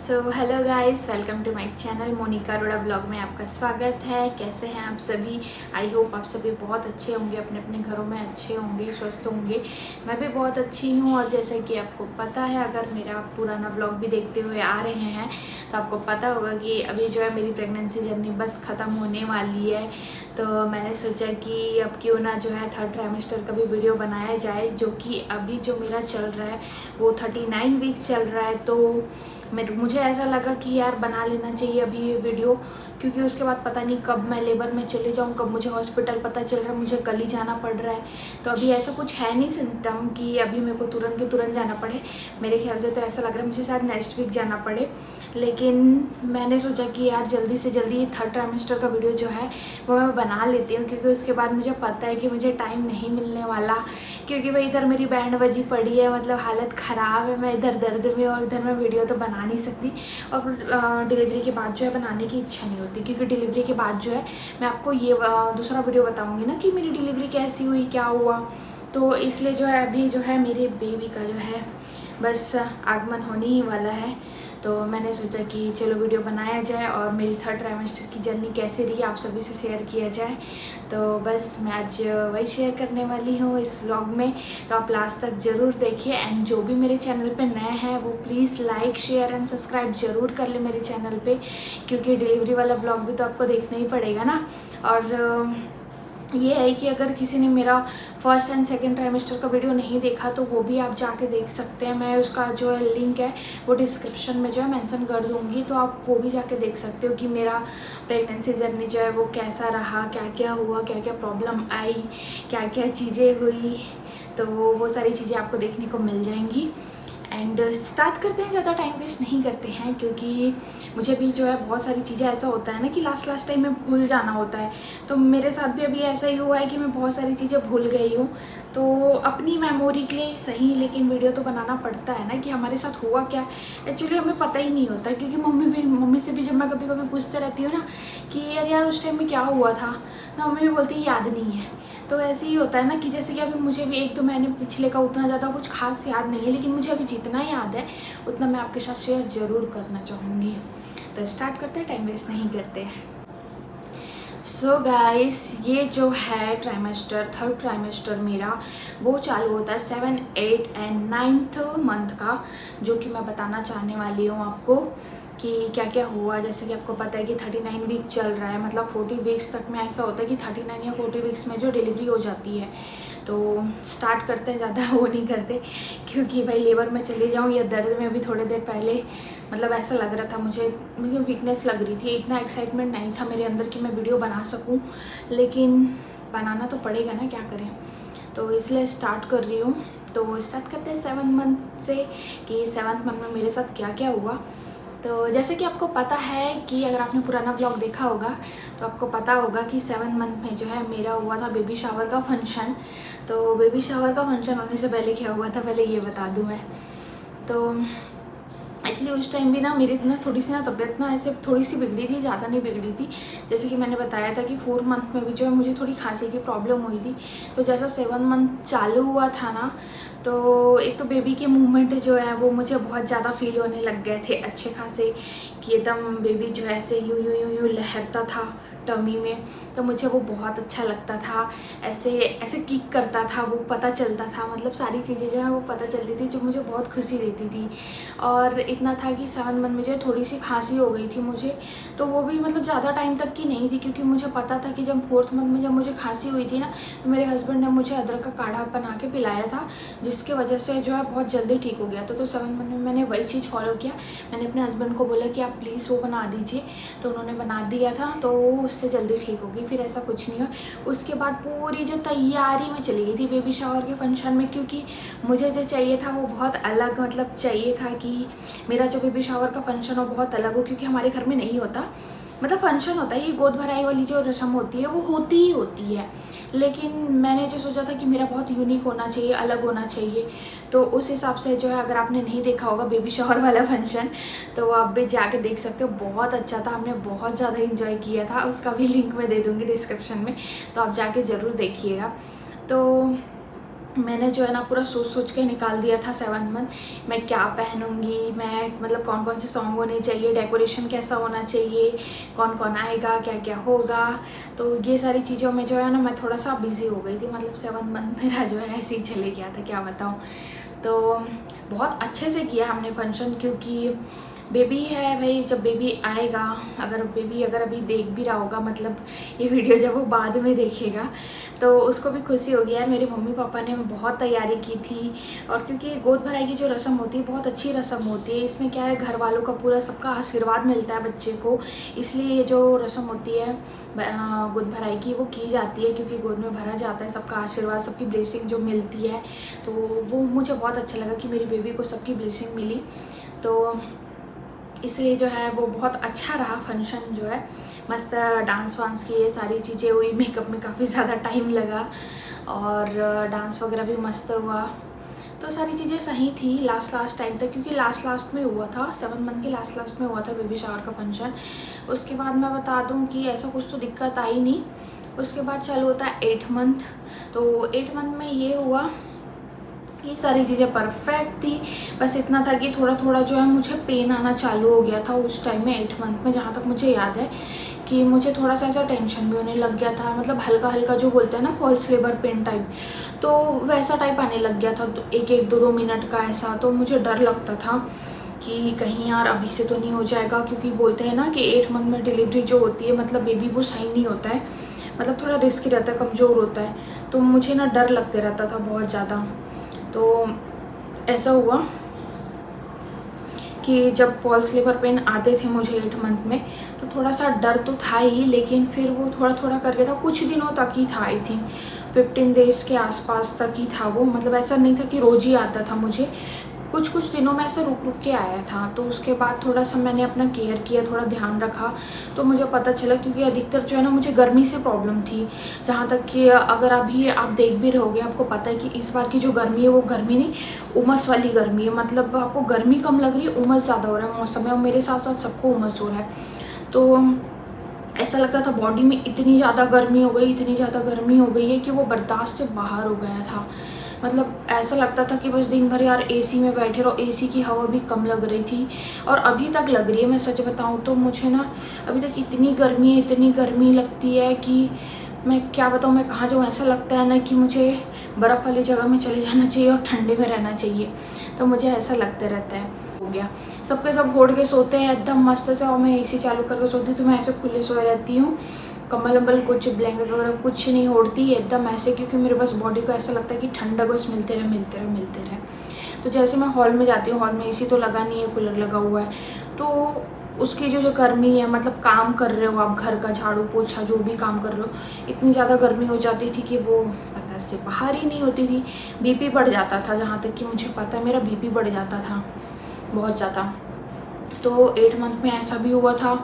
So hello guys, welcome to my channel Monika Arora blog में आपका स्वागत है। कैसे हैं आप सभी? आई होप आप सभी बहुत अच्छे होंगे, अपने अपने घरों में अच्छे होंगे, स्वस्थ होंगे। मैं भी बहुत अच्छी हूँ। और जैसे कि आपको पता है, अगर मेरा पुराना ब्लॉग भी देखते हुए आ रहे हैं तो आपको पता होगा कि अभी जो है मेरी प्रेगनेंसी जर्नी बस ख़त्म होने वाली है। तो मैंने सोचा कि अब क्यों ना जो है 3rd ट्राइमेस्टर का भी वीडियो बनाया जाए, जो कि अभी जो मेरा चल रहा है वो 39 वीक चल रहा है। तो मुझे ऐसा लगा कि यार बना लेना चाहिए अभी ये वीडियो, क्योंकि उसके बाद पता नहीं कब मैं लेबर में चले जाऊँ, कब मुझे हॉस्पिटल पता चल रहा है मुझे कल ही जाना पड़ रहा है। तो अभी ऐसा कुछ है नहीं सिम्टम कि अभी मेरे को तुरंत के तुरंत जाना पड़े। मेरे ख्याल से तो ऐसा लग रहा है मुझे शायद नेक्स्ट वीक जाना पड़े। लेकिन मैंने सोचा कि यार जल्दी से जल्दी ये 3rd ट्राइमेस्टर का वीडियो जो है वो मैं बना लेती हूँ, क्योंकि उसके बाद मुझे पता है कि मुझे टाइम नहीं मिलने वाला। क्योंकि भाई इधर मेरी बैंड बजी पड़ी है, मतलब हालत ख़राब है, मैं इधर दर्द में और इधर मैं वीडियो तो बना नहीं सकती। और डिलीवरी के बाद जो है बनाने की इच्छा नहीं होती, क्योंकि डिलीवरी के बाद जो है मैं आपको ये दूसरा वीडियो बताऊंगी ना कि मेरी डिलीवरी कैसी हुई, क्या हुआ। तो इसलिए जो है अभी जो है मेरे बेबी का जो है बस आगमन होने ही वाला है। तो मैंने सोचा कि चलो वीडियो बनाया जाए और मेरी 3rd ट्राइमेस्टर की जर्नी कैसे रही आप सभी से शेयर किया जाए। तो बस मैं आज वही शेयर करने वाली हूँ इस व्लॉग में। तो आप लास्ट तक ज़रूर देखिए। एंड जो भी मेरे चैनल पे नए हैं वो please like share and subscribe ज़रूर कर ले मेरे चैनल पे, क्योंकि डिलीवरी वाला ब्लॉग भी तो आपको देखना ही पड़ेगा ना। और ये है कि अगर किसी ने मेरा 1st एंड 2nd ट्राइमेस्टर का वीडियो नहीं देखा तो वो भी आप जाके देख सकते हैं। मैं उसका जो है लिंक है वो डिस्क्रिप्शन में जो है मेंशन कर दूँगी, तो आप वो भी जाके देख सकते हो कि मेरा प्रेगनेंसी जर्नी जो है वो कैसा रहा, क्या क्या हुआ, क्या क्या प्रॉब्लम आई, क्या क्या चीज़ें हुई। तो वो सारी चीज़ें आपको देखने को मिल जाएंगी। एंड स्टार्ट करते हैं, ज़्यादा टाइम वेस्ट नहीं करते हैं, क्योंकि मुझे भी जो है बहुत सारी चीज़ें ऐसा होता है ना कि लास्ट टाइम में भूल जाना होता है। तो मेरे साथ भी अभी ऐसा ही हुआ है कि मैं बहुत सारी चीज़ें भूल गई हूँ। तो अपनी मेमोरी के लिए ही सही, लेकिन वीडियो तो बनाना पड़ता है ना कि हमारे साथ हुआ क्या। एक्चुअली हमें पता ही नहीं होता, क्योंकि मम्मी से भी जब मैं कभी कभी पूछते रहती हूँ ना कि यार उस टाइम में क्या हुआ था, ना मम्मी भी बोलती है याद नहीं है। तो ऐसे ही होता है ना कि जैसे कि अभी मुझे भी 1-2 महीने पिछले का उतना ज़्यादा कुछ खास याद नहीं है, लेकिन मुझे अभी जितना याद है उतना मैं आपके साथ शेयर ज़रूर करना चाहूँगी। तो स्टार्ट करते हैं, टाइम वेस्ट नहीं करते। सो गाइस, ये जो है ट्राइमेस्टर 3rd ट्राइमेस्टर मेरा वो चालू होता है 7, 8 एंड 9th मंथ का, जो कि मैं बताना चाहने वाली हूँ आपको कि क्या क्या हुआ। जैसे कि आपको पता है कि 39 वीक चल रहा है, मतलब 40 वीक्स तक में ऐसा होता है कि 39 या 40 वीक्स में जो डिलीवरी हो जाती है। तो स्टार्ट करते हैं, ज़्यादा वो नहीं करते, क्योंकि भाई लेबर में चले जाऊँ या दर्द में भी थोड़ी देर पहले मतलब ऐसा लग रहा था मुझे वीकनेस लग रही थी। इतना एक्साइटमेंट नहीं था मेरे अंदर कि मैं वीडियो बना सकूं, लेकिन बनाना तो पड़ेगा ना, क्या करें। तो इसलिए स्टार्ट कर रही हूँ। तो स्टार्ट करते हैं 7 मंथ से कि 7th मंथ में मेरे साथ क्या क्या हुआ। तो जैसे कि आपको पता है कि अगर आपने पुराना ब्लॉग देखा होगा तो आपको पता होगा कि 7 मंथ में जो है मेरा हुआ था बेबी शावर का फंक्शन। तो बेबी शावर का फंक्शन होने से पहले क्या हुआ था पहले ये बता दूँ मैं। तो एक्चुअली उस टाइम भी ना मेरी थोड़ी सी तबीयत ऐसे थोड़ी सी बिगड़ी थी, ज़्यादा नहीं बिगड़ी थी। जैसे कि मैंने बताया था कि 4 मंथ में भी जो है मुझे थोड़ी खांसी की प्रॉब्लम हुई थी। तो जैसा 7 मंथ चालू हुआ था ना, तो एक तो बेबी के मूवमेंट जो है वो मुझे बहुत ज़्यादा फील होने लग गए थे अच्छे खासे, कि एकदम बेबी जो है ऐसे यूँ यूँ यूँ यूँ लहरता था टमी में। तो मुझे वो बहुत अच्छा लगता था, ऐसे ऐसे किक करता था, वो पता चलता था, मतलब सारी चीज़ें जो है वो पता चलती थी, जो मुझे बहुत खुशी देती थी। और इतना था कि 7 मंथ में जो थोड़ी सी खांसी हो गई थी मुझे, तो वो भी मतलब ज़्यादा टाइम तक की नहीं थी, क्योंकि मुझे पता था कि जब 4th मंथ में जब मुझे खांसी हुई थी ना, तो मेरे हस्बैंड ने मुझे अदरक का काढ़ा बना के पिलाया था, जिसकी वजह से जो है बहुत जल्दी ठीक हो गया था। तो 7 मंथ में मैंने वही चीज़ फॉलो किया। मैंने अपने हस्बैंड को बोला कि आप प्लीज़ वो बना दीजिए, तो उन्होंने बना दिया था, तो उससे जल्दी ठीक हो गई। फिर ऐसा कुछ नहीं हुआ। उसके बाद पूरी जो तैयारी में चली गई थी बेबी शावर के फंक्शन में, क्योंकि मुझे जो चाहिए था वो बहुत अलग, मतलब चाहिए था कि मेरा जो बेबी शावर का फंक्शन हो बहुत अलग हो, क्योंकि हमारे घर में नहीं होता। मतलब फंक्शन होता है, ये गोद भराई वाली जो रस्म होती है वो होती ही होती है, लेकिन मैंने जो सोचा था कि मेरा बहुत यूनिक होना चाहिए, अलग होना चाहिए। तो उस हिसाब से जो है, अगर आपने नहीं देखा होगा बेबी शावर वाला फंक्शन, तो आप भी जाके देख सकते हो। बहुत अच्छा था, हमने बहुत ज़्यादा इंजॉय किया था। उसका भी लिंक मैं दे दूँगी डिस्क्रिप्शन में, तो आप जाके ज़रूर देखिएगा। तो मैंने जो है ना पूरा सोच सोच के निकाल दिया था 7 मंथ मैं क्या पहनूंगी, मैं मतलब कौन कौन से सॉन्ग होने चाहिए, डेकोरेशन कैसा होना चाहिए, कौन कौन आएगा, क्या क्या होगा। तो ये सारी चीज़ों में जो है ना मैं थोड़ा सा बिज़ी हो गई थी। मतलब 7 मंथ मेरा जो है ऐसे ही चले गया था, क्या बताऊँ। तो बहुत अच्छे से किया हमने फंक्शन, क्योंकि बेबी है भाई। जब बेबी आएगा, अगर अभी देख भी रहा होगा, मतलब ये वीडियो जब वो बाद में देखेगा तो उसको भी खुशी होगी यार, मेरे मम्मी पापा ने बहुत तैयारी की थी। और क्योंकि गोद भराई की जो रस्म होती है बहुत अच्छी रस्म होती है। इसमें क्या है, घर वालों का पूरा सबका आशीर्वाद मिलता है बच्चे को, इसलिए ये जो रस्म होती है गोद भराई की वो की जाती है, क्योंकि गोद में भरा जाता है, सबका आशीर्वाद, सबकी ब्लेसिंग जो मिलती है। तो वो मुझे बहुत अच्छा लगा कि मेरी बेबी को सबकी ब्लेसिंग मिली। तो इसलिए जो है वो बहुत अच्छा रहा फंक्शन जो है। मस्त डांस वांस किए, सारी चीज़ें हुई, मेकअप में काफ़ी ज़्यादा टाइम लगा और डांस वगैरह भी मस्त हुआ। तो सारी चीज़ें सही थी लास्ट टाइम तक, क्योंकि लास्ट में हुआ था, 7 मंथ के लास्ट में हुआ था बेबी शावर का फंक्शन। उसके बाद मैं बता दूं कि ऐसा कुछ तो दिक्कत आई नहीं। उसके बाद चालू होता है 8 मंथ। तो 8 मंथ में ये हुआ, ये सारी चीज़ें परफेक्ट थी। बस इतना था कि थोड़ा थोड़ा जो है मुझे पेन आना चालू हो गया था उस टाइम में 8 मंथ में, जहाँ तक मुझे याद है कि मुझे थोड़ा सा ऐसा टेंशन भी होने लग गया था। मतलब हल्का हल्का जो बोलते हैं ना फॉल्स लेबर पेन टाइप, तो वैसा टाइप आने लग गया था, तो एक 2 मिनट का ऐसा। तो मुझे डर लगता था कि कहीं यार अभी से तो नहीं हो जाएगा, क्योंकि बोलते हैं ना कि 8 मंथ में डिलीवरी जो होती है, मतलब बेबी वो सही नहीं होता है, मतलब थोड़ा रिस्की रहता है, कमज़ोर होता है। तो मुझे ना डर लगते रहता था बहुत ज़्यादा। तो ऐसा हुआ कि जब फॉल्स लेबर पेन आते थे मुझे 8 मंथ में, तो थोड़ा सा डर तो था ही, लेकिन फिर वो थोड़ा थोड़ा करके था, कुछ दिनों तक ही था, आई थिंक 15 डेज के आसपास तक ही था वो। मतलब ऐसा नहीं था कि रोज़ ही आता था मुझे, कुछ दिनों में ऐसा रुक रुक के आया था। तो उसके बाद थोड़ा सा मैंने अपना केयर किया, थोड़ा ध्यान रखा, तो मुझे पता चला, क्योंकि अधिकतर जो है ना मुझे गर्मी से प्रॉब्लम थी। जहाँ तक कि अगर अभी आप देख भी रहोगे, आपको पता है कि इस बार की जो गर्मी है वो गर्मी नहीं, उमस वाली गर्मी है। मतलब आपको गर्मी कम लग रही है, उमस ज़्यादा हो रहा है मौसम में, और मेरे साथ साथ सबको उमस हो रहा है। तो ऐसा लगता था बॉडी में इतनी ज़्यादा गर्मी हो गई, इतनी ज़्यादा गर्मी हो गई है कि वो बर्दाश्त से बाहर हो गया था। मतलब ऐसा लगता था कि बस दिन भर यार एसी में बैठे रहो, एसी की हवा भी कम लग रही थी, और अभी तक लग रही है। मैं सच बताऊं तो मुझे ना अभी तक इतनी गर्मी लगती है कि मैं क्या बताऊं, मैं कहाँ जाऊँ। ऐसा लगता है ना कि मुझे बर्फ़ वाली जगह में चले जाना चाहिए और ठंडे में रहना चाहिए। तो मुझे ऐसा लगते रहता है। हो गया, सबके सब ओढ़ के सोते हैं एकदम मस्त से, और मैं एसी चालू करके सोती हूँ, तो मैं ऐसे खुले सोए रहती हूँ। कम्बल वम्बल कुछ ब्लैंकेट वगैरह कुछ नहीं ओढ़ती एकदम ऐसे, क्योंकि मेरे बस बॉडी को ऐसा लगता है कि ठंडक बस मिलते रहे। तो जैसे मैं हॉल में जाती हूँ, हॉल में एसी तो लगा नहीं है, कूलर लगा हुआ है, तो उसकी जो गर्मी है, मतलब काम कर रहे हो आप, घर का झाड़ू पोछा जो भी काम कर रहे हो, इतनी ज़्यादा गर्मी हो जाती थी कि वो बर्दाश्त से बाहर ही नहीं होती थी। बीपी बढ़ जाता था, जहाँ तक कि मुझे पता है मेरा बीपी बढ़ जाता था बहुत ज़्यादा। तो 8 मंथ में ऐसा भी हुआ था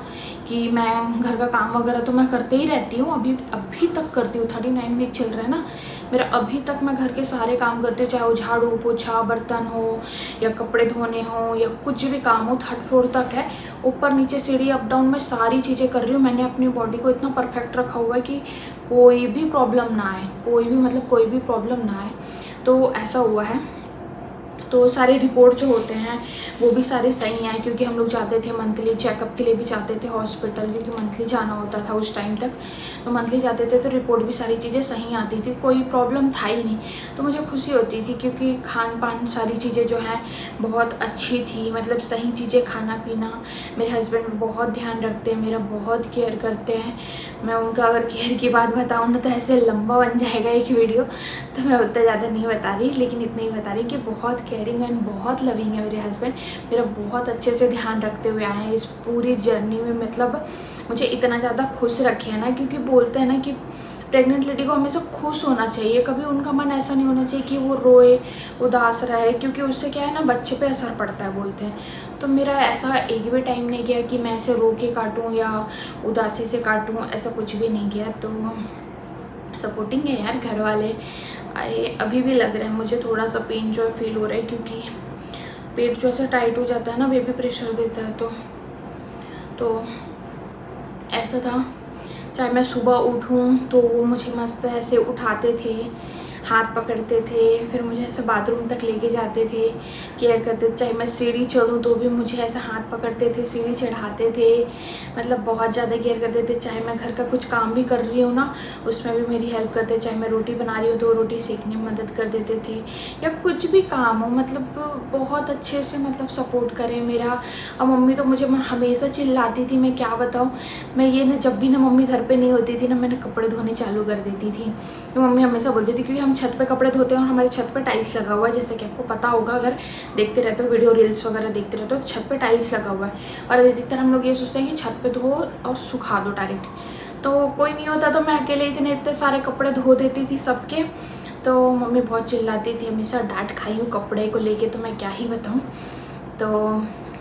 कि मैं घर का काम वगैरह तो मैं करते ही रहती हूँ, अभी तक करती हूँ। 39 वीक चल रहा है ना मेरा, अभी तक मैं घर के सारे काम करती हूँ, चाहे वो झाड़ू पोछा, बर्तन हो, या कपड़े धोने हो, या कुछ भी काम हो। 3rd फ्लोर तक है, ऊपर नीचे सीढ़ी अप डाउन, मैं सारी चीज़ें कर रही हूँ। मैंने अपनी बॉडी को इतना परफेक्ट रखा हुआ है कि कोई भी प्रॉब्लम ना आए, कोई भी प्रॉब्लम ना आए। तो ऐसा हुआ है। तो सारे रिपोर्ट जो होते हैं वो भी सारे सही हैं, क्योंकि हम लोग जाते थे मंथली चेकअप के लिए भी जाते थे हॉस्पिटल, क्योंकि मंथली जाना होता था उस टाइम तक। तो मंथली जाते थे तो रिपोर्ट भी सारी चीज़ें सही आती थी, कोई प्रॉब्लम था ही नहीं। तो मुझे खुशी होती थी, क्योंकि खान पान सारी चीज़ें जो हैं बहुत अच्छी थी, मतलब सही चीज़ें, खाना पीना। मेरे हस्बैंड बहुत ध्यान रखते हैं, मेरा बहुत केयर करते हैं। मैं उनका अगर केयर की बात बताऊँ ना तो ऐसे लंबा बन जाएगा एक वीडियो, तो मैं उतना ज़्यादा नहीं बता रही, लेकिन इतना ही बता रही कि बहुत केयरिंग एंड बहुत लविंग है मेरे हस्बैंड। मेरा बहुत अच्छे से ध्यान रखते हुए आए हैं इस पूरी जर्नी में। मतलब मुझे इतना ज़्यादा खुश रखे हैं ना, क्योंकि बोलते हैं ना कि प्रेग्नेंट लेडी को हमेशा खुश होना चाहिए, कभी उनका मन ऐसा नहीं होना चाहिए कि वो रोए, उदास रहे, क्योंकि उससे क्या है ना बच्चे पे असर पड़ता है बोलते हैं। तो मेरा ऐसा एक भी टाइम नहीं गया कि मैं ऐसे रो के काटूँ या उदासी से काटूँ, ऐसा कुछ भी नहीं गया। तो सपोर्टिंग है यार घर वाले। अभी भी लग रहा है मुझे थोड़ा सा पेन जो है फील हो रहा है, क्योंकि पेट जो ऐसे टाइट हो जाता है ना, बेबी प्रेशर देता है। तो ऐसा था, चाहे मैं सुबह उठूं तो वो मुझे मस्त ऐसे उठाते थे, हाथ पकड़ते थे, फिर मुझे ऐसा बाथरूम तक लेके जाते थे, केयर करते थे। चाहे मैं सीढ़ी चढ़ूँ तो भी मुझे ऐसा हाथ पकड़ते थे, सीढ़ी चढ़ाते थे, मतलब बहुत ज़्यादा केयर करते थे। चाहे मैं घर का कुछ काम भी कर रही हूँ ना, उसमें भी मेरी हेल्प करते। चाहे मैं रोटी बना रही हूँ तो रोटी सेकने में मदद कर देते थे, या कुछ भी काम हो, मतलब बहुत अच्छे से मतलब सपोर्ट करें मेरा। और मम्मी तो मुझे हमेशा चिल्लाती थी, मैं क्या बताऊँ। मैं ये ना, जब भी ना मम्मी घर पे नहीं होती थी ना, मैंने कपड़े धोने चालू कर देती थी। तो मम्मी हमेशा बोलती थी, क्योंकि हम छत पे कपड़े धोते हैं, हमारे छत पे टाइल्स लगा हुआ है, जैसे कि आपको पता होगा अगर देखते रहते हो वीडियो रील्स वगैरह देखते रहते हो, तो छत पे टाइल्स लगा हुआ है। और अधिकतर हम लोग ये सोचते हैं कि छत पे धो और सुखा दो डायरेक्ट, तो कोई नहीं होता, तो मैं अकेले इतने सारे कपड़े धो देती थी सबके। तो मम्मी बहुत चिल्लाती थी, हमेशा डांट खाई हूँ कपड़े को लेके, तो मैं क्या ही बताऊँ। तो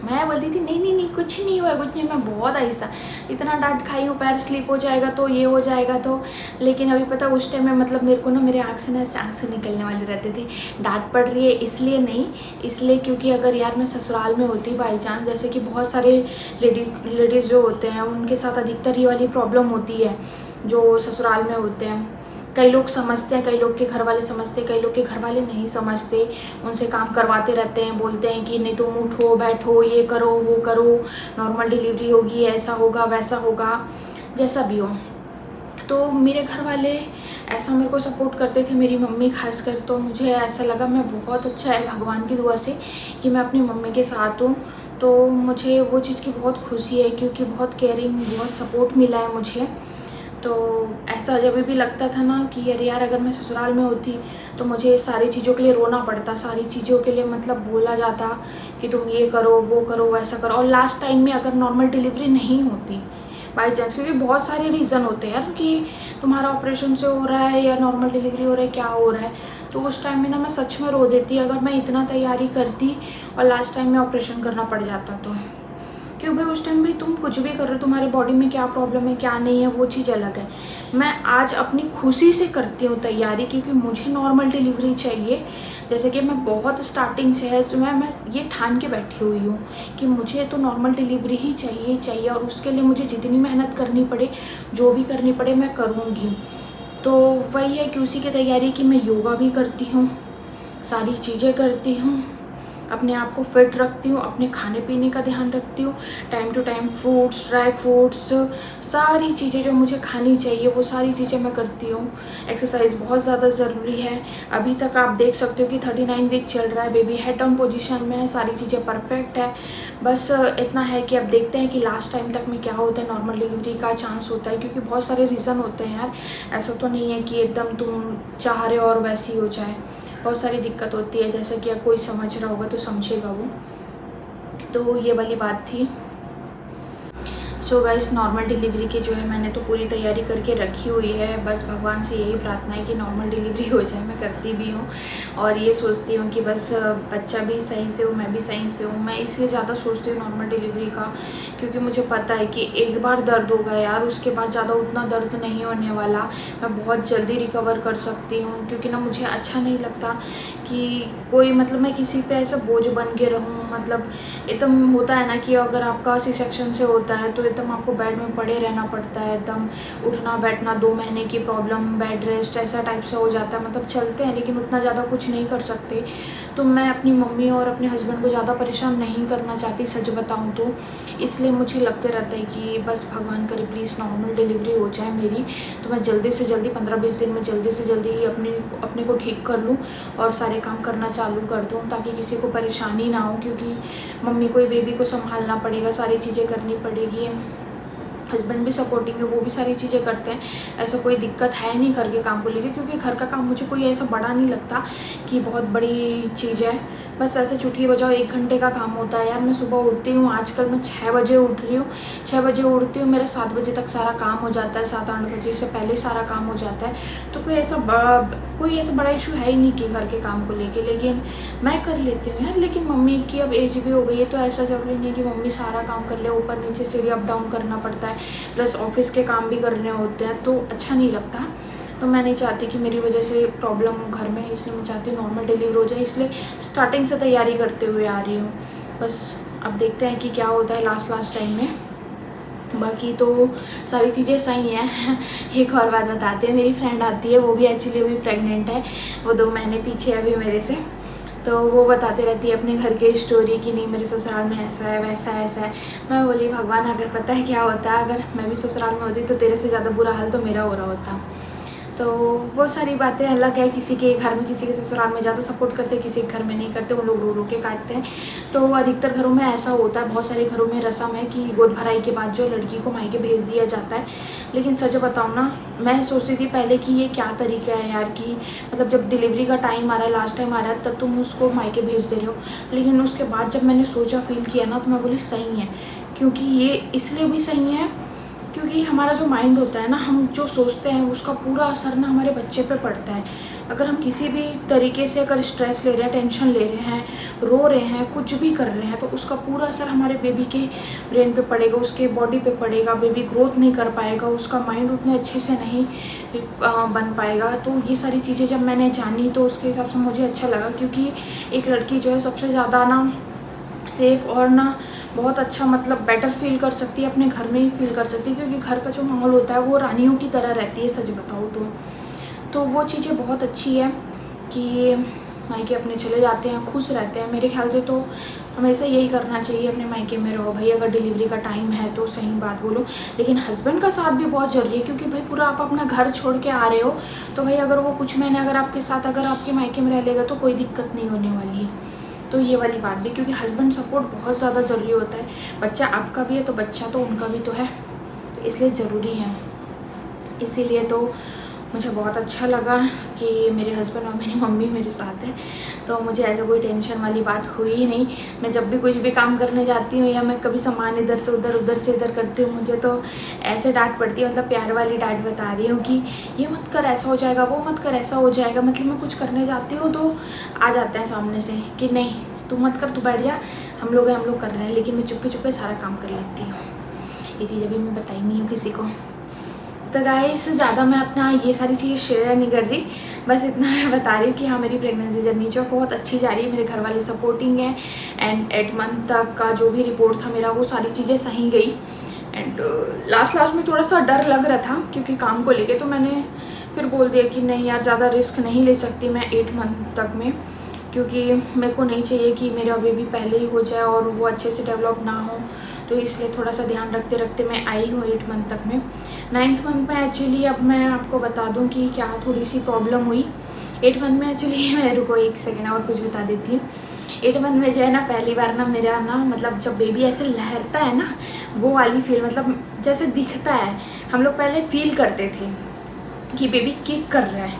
मैं बोलती थी नहीं नहीं नहीं, कुछ नहीं हुआ, कुछ नहीं। मैं बहुत ऐसा इतना डांट खाई हूँ, पैर स्लिप हो जाएगा तो, ये हो जाएगा तो। लेकिन अभी पता उस टाइम में मतलब मेरे को ना, मेरे आँख से ना ऐसे आंसू निकलने वाले रहते थे। डांट पड़ रही है इसलिए नहीं, इसलिए क्योंकि अगर यार मैं ससुराल में होती बाई चांस, जैसे कि बहुत सारे लेडीज़ जो होते हैं उनके साथ अधिकतर ये वाली प्रॉब्लम होती है, जो ससुराल में होते हैं। कई लोग समझते हैं, कई लोग के घर वाले समझते हैं, कई लोग के घर वाले नहीं समझते, उनसे काम करवाते रहते हैं, बोलते हैं कि नहीं तुम उठो बैठो, ये करो वो करो, नॉर्मल डिलीवरी होगी, ऐसा होगा वैसा होगा, जैसा भी हो। तो मेरे घर वाले ऐसा मेरे को सपोर्ट करते थे, मेरी मम्मी खासकर। तो मुझे ऐसा लगा मैं बहुत अच्छा है भगवान की दुआ से कि मैं अपनी मम्मी के साथ हूँ। तो मुझे वो चीज़ की बहुत खुशी है, क्योंकि बहुत केयरिंग, बहुत सपोर्ट मिला है मुझे। तो ऐसा जब भी लगता था ना कि अरे यार अगर मैं ससुराल में होती तो मुझे सारी चीज़ों के लिए रोना पड़ता, सारी चीज़ों के लिए मतलब बोला जाता कि तुम ये करो वो करो वैसा करो। और लास्ट टाइम में अगर नॉर्मल डिलीवरी नहीं होती बाई चांस, क्योंकि बहुत सारे रीज़न होते हैं यार कि तुम्हारा ऑपरेशन से हो रहा है या नॉर्मल डिलीवरी हो रहा है, क्या हो रहा है। तो उस टाइम में ना मैं सच में रो देती अगर मैं इतना तैयारी करती और लास्ट टाइम में ऑपरेशन करना पड़ जाता तो। क्यों भाई, उस टाइम भी तुम कुछ भी कर रहे हो, तुम्हारे बॉडी में क्या प्रॉब्लम है क्या नहीं है वो चीज़ अलग है। मैं आज अपनी खुशी से करती हूँ तैयारी, क्योंकि मुझे नॉर्मल डिलीवरी चाहिए। जैसे कि मैं बहुत स्टार्टिंग से है, मैं ये ठान के बैठी हुई हूँ कि मुझे तो नॉर्मल डिलीवरी ही चाहिए, और उसके लिए मुझे जितनी मेहनत करनी पड़े, जो भी करनी पड़े, मैं करूँगी। तो वही है कि उसी की तैयारी की मैं योगा भी करती हूँ, सारी चीज़ें करती हूँ, अपने आप को फिट रखती हूँ, अपने खाने पीने का ध्यान रखती हूँ, time to time fruits, dry fruits, सारी चीज़ें जो मुझे खानी चाहिए वो सारी चीज़ें मैं करती हूँ। एक्सरसाइज बहुत ज़्यादा ज़रूरी है। अभी तक आप देख सकते हो कि 39 वीक चल रहा है, बेबी हेड डाउन पोजीशन में है, सारी चीज़ें परफेक्ट है। बस इतना है कि अब देखते हैं कि लास्ट टाइम तक में क्या होता है, नॉर्मल डिलीवरी का चांस होता है, क्योंकि बहुत सारे रीज़न होते हैं यार। ऐसा तो नहीं है कि एकदम तुम चाह रहे हो और वैसे ही हो जाए, बहुत सारी दिक्कत होती है, जैसे कि कोई समझ रहा होगा तो समझेगा वो। तो ये वाली बात थी। सो गाइस, नॉर्मल डिलीवरी की जो है मैंने तो पूरी तैयारी करके रखी हुई है। बस भगवान से यही प्रार्थना है कि नॉर्मल डिलीवरी हो जाए। मैं करती भी हूँ और ये सोचती हूँ कि बस बच्चा भी सही से हो, मैं भी सही से हूँ। मैं इसलिए ज़्यादा सोचती हूँ नॉर्मल डिलीवरी का, क्योंकि मुझे पता है कि एक बार दर्द होगा यार, उसके बाद ज़्यादा उतना दर्द नहीं होने वाला। मैं बहुत जल्दी रिकवर कर सकती हूँ, क्योंकि ना मुझे अच्छा नहीं लगता कि कोई मतलब मैं किसी पे ऐसा बोझ बन के रहूँ। मतलब एकदम होता है ना कि अगर आपका सी सेक्शन से होता है तो एकदम आपको बेड में पड़े रहना पड़ता है, एकदम उठना बैठना 2 महीने की प्रॉब्लम, बेड रेस्ट, ऐसा टाइप से हो जाता है। मतलब चलते हैं लेकिन उतना ज़्यादा कुछ नहीं कर सकते। तो मैं अपनी मम्मी और अपने हस्बैंड को ज़्यादा परेशान नहीं करना चाहती, सच बताऊँ तो। इसलिए मुझे लगते रहता है कि बस भगवान करे प्लीज़ नॉर्मल डिलीवरी हो जाए मेरी, तो मैं जल्दी से जल्दी 15-20 दिन में जल्दी से जल्दी अपने को ठीक कर लूँ और सारे काम करना चालू कर दूँ, ताकि किसी को परेशानी ना हो। क्योंकि मम्मी को, बेबी को संभालना पड़ेगा, सारी चीज़ें करनी पड़ेगी। हस्बैंड भी सपोर्टिंग है, वो भी सारी चीज़ें करते हैं, ऐसा कोई दिक्कत है नहीं घर के काम को लेकर। क्योंकि घर का काम मुझे कोई ऐसा बड़ा नहीं लगता कि बहुत बड़ी चीज़ है। बस ऐसे चुटकी बजाओ 1 घंटे का काम होता है यार। मैं सुबह उठती हूँ, आजकल मैं 6 बजे उठ रही हूँ, 6 बजे उठती हूँ, मेरा 7 बजे तक सारा काम हो जाता है, 7-8 बजे से पहले सारा काम हो जाता है। तो कोई ऐसा बड़ा इशू है ही नहीं कि घर के काम को लेके, लेकिन मैं कर लेती हूँ यार। लेकिन मम्मी की अब एज भी हो गई है, तो ऐसा ज़रूरी नहीं कि मम्मी सारा काम कर ले, ऊपर नीचे सीढ़ी अप डाउन करना पड़ता है, प्लस ऑफिस के काम भी करने होते हैं, तो अच्छा नहीं लगता। तो मैं नहीं चाहती कि मेरी वजह से प्रॉब्लम हो घर में, इसलिए मैं चाहती हूँ नॉर्मल डिलीवरी हो जाए। इसलिए स्टार्टिंग से तैयारी करते हुए आ रही हूँ। बस अब देखते हैं कि क्या होता है लास्ट टाइम में। बाकी तो सारी चीज़ें सही हैं। एक और बात बताते हैं, मेरी फ्रेंड आती है, वो भी एक्चुअली अभी प्रेग्नेंट है, वो 2 महीने पीछे अभी मेरे से। तो वो बताते रहती है अपने घर के स्टोरी कि नहीं मेरे ससुराल में ऐसा है वैसा है ऐसा है। मैं बोली भगवान, अगर पता है क्या होता है, अगर मैं भी ससुराल में होती तो तेरे से ज़्यादा बुरा हाल तो मेरा हो रहा होता। तो वो सारी बातें अलग है, किसी के घर में किसी के ससुराल में ज़्यादा सपोर्ट करते हैं, किसी के घर में नहीं करते, उन लोग रो रो के काटते हैं। तो अधिकतर घरों में ऐसा होता है, बहुत सारे घरों में रस्म है कि गोद भराई के बाद जो लड़की को मायके भेज दिया जाता है। लेकिन सच बताऊँ ना, मैं सोचती थी पहले कि ये क्या तरीका है यार, कि मतलब जब डिलीवरी का टाइम आ रहा है, लास्ट टाइम आ रहा है, तब तुम उसको मायके भेज दे रहे हो। लेकिन उसके बाद जब मैंने सोचा, फील किया ना, तो मैं बोली सही है। क्योंकि ये इसलिए भी सही है क्योंकि हमारा जो माइंड होता है ना, हम जो सोचते हैं उसका पूरा असर ना हमारे बच्चे पे पड़ता है। अगर हम किसी भी तरीके से अगर स्ट्रेस ले रहे हैं, टेंशन ले रहे हैं, रो रहे हैं, कुछ भी कर रहे हैं, तो उसका पूरा असर हमारे बेबी के ब्रेन पे पड़ेगा, उसके बॉडी पे पड़ेगा। बेबी ग्रोथ नहीं कर पाएगा, उसका माइंड उतने अच्छे से नहीं बन पाएगा। तो ये सारी चीज़ें जब मैंने जानी तो उसके हिसाब से मुझे अच्छा लगा, क्योंकि एक लड़की जो है सबसे ज़्यादा ना सेफ़ और ना बहुत अच्छा मतलब बेटर फील कर सकती है, अपने घर में ही फील कर सकती है। क्योंकि घर का जो माहौल होता है वो रानियों की तरह रहती है, सच बताऊँ तो वो चीज़ें बहुत अच्छी है कि मायके अपने चले जाते हैं, खुश रहते हैं। मेरे ख्याल से तो हमेशा यही करना चाहिए, अपने मायके में रहो भाई। अगर डिलीवरी का टाइम है तो सही बात बोलो, लेकिन हस्बैंड का साथ भी बहुत ज़रूरी है। क्योंकि भाई पूरा आप अपना घर छोड़ के आ रहे हो, तो भाई अगर वो कुछ महीने अगर आपके साथ अगर आपके मायके में रह लेगा तो कोई दिक्कत नहीं होने वाली है। तो ये वाली बात भी, क्योंकि हस्बैंड सपोर्ट बहुत ज़्यादा ज़रूरी होता है। बच्चा आपका भी है तो बच्चा तो उनका भी तो है, तो इसलिए ज़रूरी है। इसीलिए तो मुझे बहुत अच्छा लगा कि मेरे हस्बैंड और मेरी मम्मी मेरे साथ है, तो मुझे ऐसा कोई टेंशन वाली बात हुई ही नहीं। मैं जब भी कुछ भी काम करने जाती हूँ या मैं कभी सामान इधर से उधर उधर से इधर करती हूँ, मुझे तो ऐसे डांट पड़ती है, मतलब प्यार वाली डांट बता रही हूँ कि ये मत कर ऐसा हो जाएगा, वो मत कर ऐसा हो जाएगा। मतलब मैं कुछ करने जाती हूँ तो आ जाते हैं सामने से कि नहीं तू मत कर, तू बैठ जा, हम लोग कर रहे हैं। लेकिन मैं चुपके चुपके सारा काम कर लेती हूँ। ये चीज़ अभी मैं बताई नहीं हूँ किसी को। तो गाइस ज़्यादा मैं अपना ये सारी चीज़ें शेयर नहीं कर रही, बस इतना मैं बता रही हूँ कि हाँ मेरी प्रेगनेंसी जर्नी जो बहुत अच्छी जा रही है। मेरे घर वाले सपोर्टिंग है, एंड 8 मंथ तक का जो भी रिपोर्ट था मेरा वो सारी चीज़ें सही गई। एंड लास्ट में थोड़ा सा डर लग रहा था क्योंकि काम को लेके, तो मैंने फिर बोल दिया कि नहीं यार ज़्यादा रिस्क नहीं ले सकती मैं 8 मंथ तक में, क्योंकि मेरे को नहीं चाहिए कि मेरा बेबी पहले ही हो जाए और वो अच्छे से डेवलप ना हो। तो इसलिए थोड़ा सा ध्यान रखते रखते मैं आई हूँ 8 मंथ तक में। 9th मंथ में एक्चुअली अब मैं आपको बता दूँ कि क्या थोड़ी सी प्रॉब्लम हुई 8 मंथ में एक्चुअली। मैं रुको एक सेकेंड और कुछ बता देती हूँ। 8 मंथ में जो है ना, पहली बार ना मेरा ना मतलब जब बेबी ऐसे लहरता है ना, वो वाली फील, मतलब जैसे दिखता है। हम लोग पहले फील करते थे कि बेबी किक कर रहा है,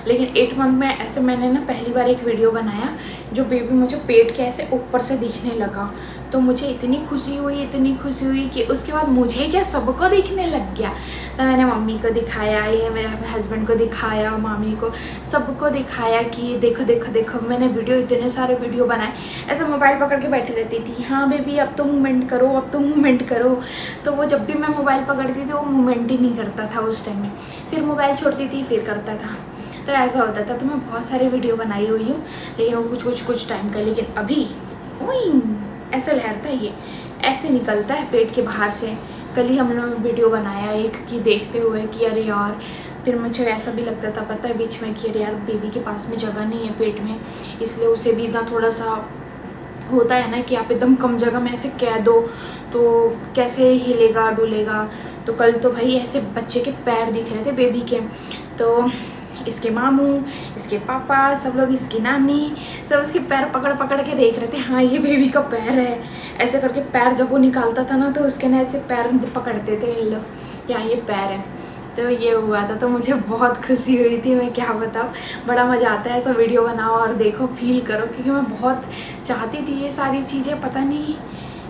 लेकिन 8 मंथ में ऐसे मैंने ना पहली बार एक वीडियो बनाया जो बेबी मुझे पेट के ऐसे ऊपर से दिखने लगा। तो मुझे इतनी खुशी हुई कि उसके बाद मुझे क्या सबको दिखने लग गया। तो मैंने मम्मी को दिखाया, ये मेरे हस्बैंड को दिखाया, मामी को, सबको दिखाया कि देखो देखो देखो। मैंने वीडियो इतने सारे वीडियो बनाए, ऐसे मोबाइल पकड़ के बैठी रहती थी, हाँ बेबी अब तो मूवमेंट करो, अब तो मूवमेंट करो। तो वो जब भी मैं मोबाइल पकड़ती थी वो मूवमेंट ही नहीं करता था उस टाइम में, फिर मोबाइल छोड़ती थी फिर करता था। तो ऐसा होता था। तो मैं बहुत सारे वीडियो बनाई हुई हूँ, लेकिन वो कुछ टाइम का। लेकिन अभी ऐसे लहरता है, ये ऐसे निकलता है पेट के बाहर से। कल ही हम लोगों ने वीडियो बनाया एक कि देखते हुए कि अरे यार, फिर मुझे ऐसा भी लगता था पता है बीच में कि अरे यार बेबी के पास में जगह नहीं है पेट में, इसलिए उसे भी ना थोड़ा सा होता है ना कि आप एकदम कम जगह में ऐसे कह दो तो कैसे हिलेगा डुलेगा। तो कल तो भाई ऐसे बच्चे के पैर दिख रहे थे बेबी के, तो इसके मामू, इसके पापा, सब लोग, इसकी नानी, सब उसके पैर पकड़ पकड़ के देख रहे थे, हाँ ये बेबी का पैर है। ऐसे करके पैर जब वो निकालता था ना, तो उसके ना ऐसे पैर पकड़ते थे इन लोग, यहाँ ये पैर है। तो ये हुआ था, तो मुझे बहुत खुशी हुई थी, मैं क्या बताऊँ। बड़ा मज़ा आता है ऐसा वीडियो बनाओ और देखो, फील करो, क्योंकि मैं बहुत चाहती थी ये सारी चीज़ें। पता नहीं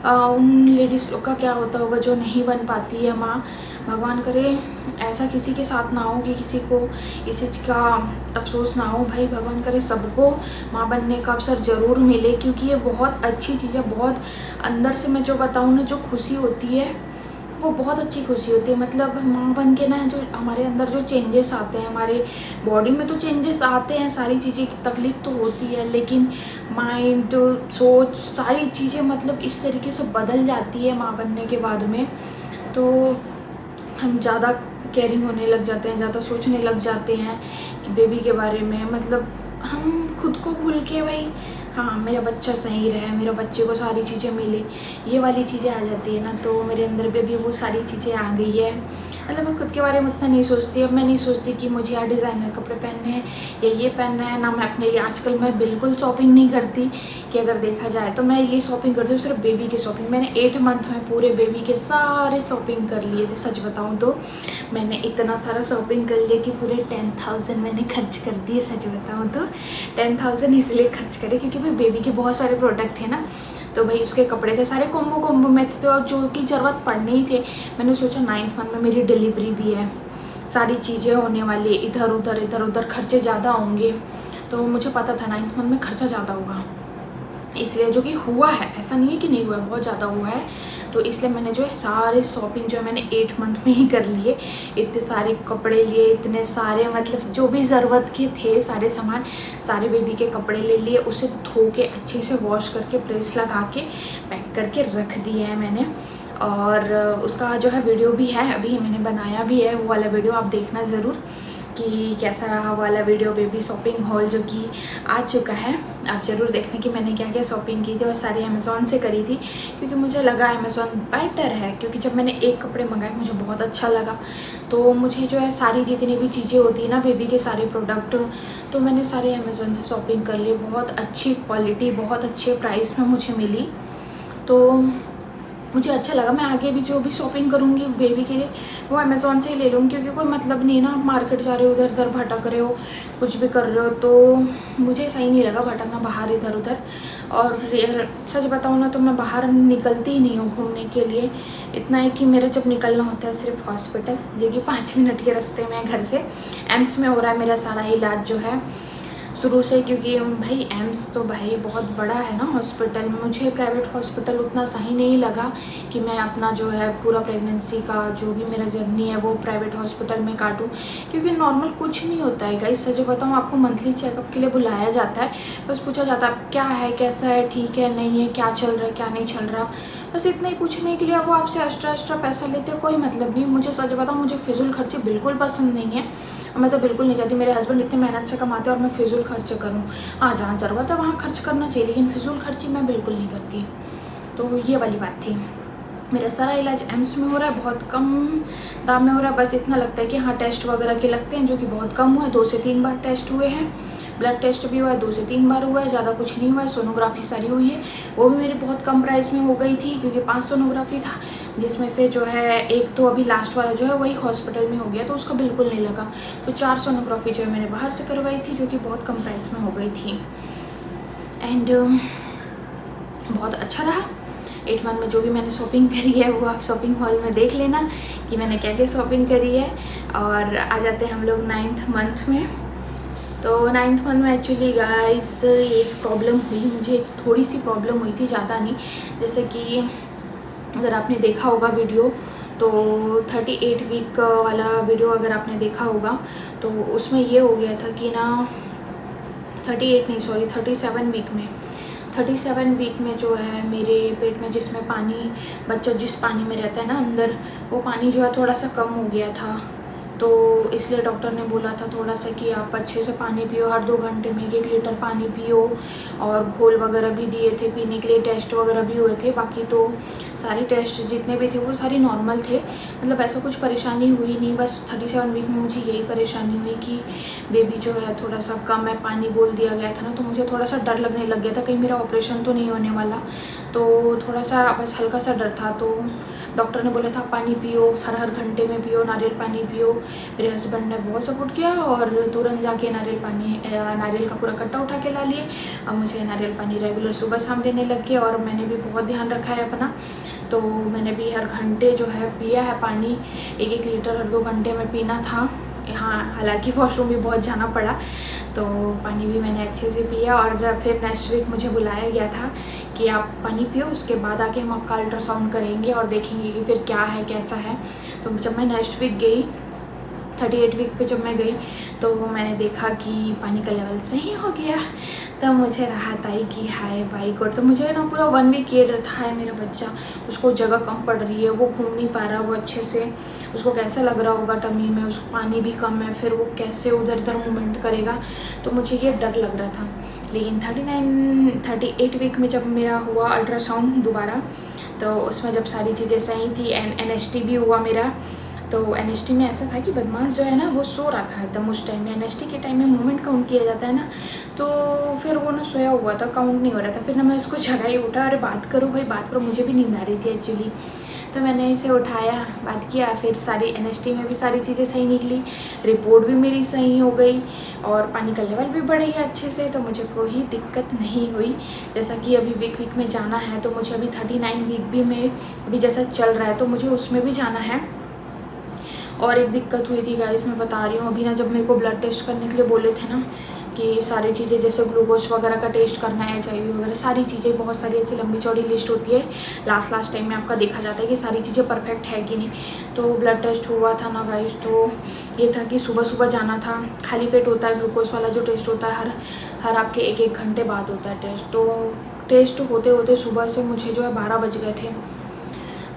उन लेडीज़ लोग का क्या होता होगा जो नहीं बन पाती है माँ। भगवान करे ऐसा किसी के साथ ना हो कि किसी को इस चीज़ का अफसोस ना हो। भाई भगवान करे सबको माँ बनने का अवसर ज़रूर मिले, क्योंकि ये बहुत अच्छी चीज़ है। बहुत अंदर से मैं जो बताऊँ ना, जो खुशी होती है वो बहुत अच्छी खुशी होती है। मतलब माँ बन के ना, जो हमारे अंदर जो चेंजेस आते हैं, हमारे बॉडी में तो चेंजेस आते हैं, सारी चीज़ें की तकलीफ तो होती है, लेकिन माइंड, सोच, सारी चीज़ें मतलब इस तरीके से बदल जाती है माँ बनने के बाद में। तो हम ज़्यादा केयरिंग होने लग जाते हैं, ज़्यादा सोचने लग जाते हैं कि बेबी के बारे में, मतलब हम खुद को भूल के भाई हाँ मेरा बच्चा सही रहे, मेरे बच्चे को सारी चीज़ें मिले, ये वाली चीज़ें आ जाती है ना। तो मेरे अंदर भी वो सारी चीज़ें आ गई है। मतलब मैं खुद के बारे में उतना नहीं सोचती। अब मैं नहीं सोचती कि मुझे यार डिज़ाइनर कपड़े पहनने हैं या ये पहनना है ना। मैं अपने लिए आजकल मैं बिल्कुल शॉपिंग नहीं करती, कि अगर देखा जाए तो मैं ये शॉपिंग करती हूँ सिर्फ बेबी की शॉपिंग। मैंने 8 मंथ में पूरे बेबी के सारे शॉपिंग कर लिए थे। सच बताऊँ तो मैंने इतना सारा शॉपिंग कर लिया कि पूरे 10,000 मैंने खर्च कर दिए। सच बताऊँ तो 10,000 इसलिए खर्च करे क्योंकि भाई बेबी के बहुत सारे प्रोडक्ट थे ना, तो भाई उसके कपड़े थे सारे कोम्बो में थे, और जो कि ज़रूरत पड़ने ही थे। मैंने सोचा 9th मंथ में मेरी डिलीवरी भी है, सारी चीज़ें होने वाली, इधर उधर खर्चे ज़्यादा होंगे। तो मुझे पता था 9th मंथ में खर्चा ज़्यादा होगा, इसलिए जो कि हुआ है, ऐसा नहीं है कि नहीं हुआ है, बहुत ज़्यादा हुआ है। तो इसलिए मैंने जो है सारे शॉपिंग जो है मैंने 8 मंथ में ही कर लिए। इतने सारे कपड़े लिए, इतने सारे मतलब जो भी ज़रूरत के थे सारे सामान, सारे बेबी के कपड़े ले लिए, उसे धो के अच्छे से वॉश करके प्रेस लगा के पैक करके रख दिए हैं मैंने। और उसका जो है वीडियो भी है, अभी मैंने बनाया भी है, वो वाला वीडियो आप देखना ज़रूर कि कैसा रहा वाला वीडियो बेबी शॉपिंग हॉल जो कि आ चुका है। आप ज़रूर देखना कि मैंने क्या क्या शॉपिंग की थी, और सारी अमेज़ॉन से करी थी क्योंकि मुझे लगा अमेज़ॉन बेटर है। क्योंकि जब मैंने एक कपड़े मंगाए मुझे बहुत अच्छा लगा, तो मुझे जो है सारी जितनी भी चीज़ें होती है ना बेबी के सारे प्रोडक्ट, तो मैंने सारे अमेज़ॉन से शॉपिंग कर लिए। बहुत अच्छी क्वालिटी, बहुत अच्छे प्राइस में मुझे मिली, तो मुझे अच्छा लगा। मैं आगे भी जो भी शॉपिंग करूँगी बेबी के लिए वो अमेज़ॉन से ही ले लूँगी, क्योंकि कोई मतलब नहीं ना, मार्केट जा रहे हो उधर उधर भटक रहे हो, कुछ भी कर रहे हो, तो मुझे सही नहीं लगा भटकना बाहर इधर उधर। और सच बताऊँ ना तो मैं बाहर निकलती ही नहीं हूँ घूमने के लिए। इतना है कि मेरा जब निकलना होता है सिर्फ हॉस्पिटल, जो कि 5 मिनट के रास्ते में घर से। एम्स में हो रहा है मेरा सारा इलाज जो है शुरू से, क्योंकि भाई एम्स तो भाई बहुत बड़ा है ना हॉस्पिटल। मुझे प्राइवेट हॉस्पिटल उतना सही नहीं लगा कि मैं अपना जो है पूरा प्रेगनेंसी का जो भी मेरा जर्नी है वो प्राइवेट हॉस्पिटल में काटूं, क्योंकि नॉर्मल कुछ नहीं होता है गाइस। सच बताऊं आपको, मंथली चेकअप के लिए बुलाया जाता है, बस पूछा जाता है क्या है, कैसा है, ठीक है नहीं है, क्या चल रहा है क्या नहीं चल रहा, बस इतना ही पूछने के लिए वो आपसे एक्स्ट्रा पैसा लेते हैं। कोई मतलब नहीं। मुझे सच बताऊं, मुझे फिजूल खर्चे बिल्कुल पसंद नहीं है। मैं तो बिल्कुल नहीं चाहती मेरे हस्बैंड इतने मेहनत से कमाते हैं और मैं फिजूल खर्च करूँ। हाँ जहाँ ज़रूरत है वहाँ खर्च करना चाहिए, लेकिन फिजूल खर्ची मैं बिल्कुल नहीं करती। तो ये वाली बात थी। मेरा सारा इलाज एम्स में हो रहा है, बहुत कम दाम में हो रहा है। बस इतना लगता है कि हाँ टेस्ट वगैरह के लगते हैं, जो कि बहुत कम हुआ है। 2 से 3 बार टेस्ट हुए हैं, ब्लड टेस्ट भी हुआ है, 2 से 3 बार हुआ है, ज़्यादा कुछ नहीं हुआ है। सोनोग्राफी सारी हुई है, वो भी मेरी बहुत कम प्राइस में हो गई थी, क्योंकि 5 सोनोग्राफी था, जिसमें से जो है एक तो अभी लास्ट वाला जो है वही हॉस्पिटल में हो गया, तो उसका बिल्कुल नहीं लगा। तो 4 सोनोग्राफी जो है मैंने बाहर से करवाई थी, जो कि बहुत कम प्राइस में हो गई थी। एंड बहुत अच्छा रहा। 8 मंथ में जो भी मैंने शॉपिंग करी है वो आप शॉपिंग हॉल में देख लेना कि मैंने क्या क्या शॉपिंग करी है। और आ जाते हैं हम लोग 9th मंथ में। तो 9th मंथ में एक्चुअली गाइस एक प्रॉब्लम हुई, मुझे थोड़ी सी प्रॉब्लम हुई थी, ज़्यादा नहीं। जैसे कि अगर आपने देखा होगा वीडियो, तो 38 वीक वाला वीडियो अगर आपने देखा होगा तो उसमें ये हो गया था कि ना 37 वीक में 37 वीक में जो है मेरे पेट में जिसमें पानी, बच्चा जिस पानी में रहता है ना अंदर, वो पानी जो है थोड़ा सा कम हो गया था। तो इसलिए डॉक्टर ने बोला था थोड़ा सा कि आप अच्छे से पानी पियो, हर 2 घंटे में 1 लीटर पानी पियो। और घोल वगैरह भी दिए थे पीने के लिए, टेस्ट वगैरह भी हुए थे। बाकी तो सारे टेस्ट जितने भी थे वो सारे नॉर्मल थे, मतलब ऐसा कुछ परेशानी हुई नहीं। बस 37 वीक में मुझे यही परेशानी हुई कि बेबी जो है थोड़ा सा कम है, पानी बोल दिया गया था ना, तो मुझे थोड़ा सा डर लगने लग गया था कहीं मेरा ऑपरेशन तो नहीं होने वाला। तो थोड़ा सा बस हल्का सा डर था। तो डॉक्टर ने बोला था पानी पियो, हर घंटे में पियो, नारियल पानी पियो। मेरे हस्बैंड ने बहुत सपोर्ट किया और तुरंत जाके नारियल का पूरा कट्टा उठा के ला लिए। और मुझे नारियल पानी रेगुलर सुबह शाम देने लग गए, और मैंने भी बहुत ध्यान रखा है अपना। तो मैंने भी हर घंटे जो है पिया है पानी, 1 लीटर हर 2 घंटे में पीना था। हाँ हालांकि वॉशरूम भी बहुत जाना पड़ा, तो पानी भी मैंने अच्छे से पिया। और फिर नेक्स्ट वीक मुझे बुलाया गया था कि आप पानी पियो, उसके बाद आके हम आपका अल्ट्रासाउंड करेंगे और देखेंगे कि फिर क्या है कैसा है। तो जब मैं नेक्स्ट वीक गई, 38 वीक पे जब मैं गई, तो मैंने देखा कि पानी का लेवल सही हो गया। तब मुझे राहत आई कि हाय बाई गॉड। तो मुझे ना पूरा 1 वीक ये डर था, है मेरा बच्चा, उसको जगह कम पड़ रही है, वो घूम नहीं पा रहा वो अच्छे से, उसको कैसा लग रहा होगा टमी में, उसको पानी भी कम है, फिर वो कैसे उधर इधर मूवमेंट करेगा। तो मुझे ये डर लग रहा था। लेकिन 38 वीक में जब मेरा हुआ अल्ट्रासाउंड दोबारा, तो उसमें जब सारी चीज़ें सही थी, NST भी हुआ मेरा। तो NST में ऐसा था कि बदमाश जो है ना वो सो रखा है एकदम उस टाइम में। NST के टाइम में मूवमेंट काउंट किया जाता है ना, तो फिर वो ना सोया हुआ था, काउंट नहीं हो रहा था। फिर ना मैं उसको जगा ही उठा, अरे बात करो भाई बात करो, मुझे भी नींद आ रही थी एक्चुअली। तो मैंने इसे उठाया, बात किया, फिर सारी NST में भी सारी चीज़ें सही निकली, रिपोर्ट भी मेरी सही हो गई और पानी का लेवल भी बढ़ गया अच्छे से। तो मुझे कोई दिक्कत नहीं हुई। जैसा कि अभी वीक में जाना है, तो मुझे अभी 39 वीक भी में अभी जैसा चल रहा है, तो मुझे उसमें भी जाना है। और एक दिक्कत हुई थी गाइस, मैं बता रही हूँ, अभी ना जब मेरे को ब्लड टेस्ट करने के लिए बोले थे ना कि सारी चीज़ें जैसे ग्लूकोज वगैरह का टेस्ट करना है, HIV वगैरह सारी चीज़ें, बहुत सारी ऐसी लंबी चौड़ी लिस्ट होती है। लास्ट टाइम में आपका देखा जाता है कि सारी चीज़ें परफेक्ट है कि नहीं। तो ब्लड टेस्ट हुआ था ना गाइस, तो ये था कि सुबह जाना था। खाली पेट होता है ग्लूकोज वाला जो टेस्ट होता है, हर आपके 1 घंटे बाद होता है टेस्ट। तो टेस्ट होते होते सुबह से मुझे जो है 12 बज गए थे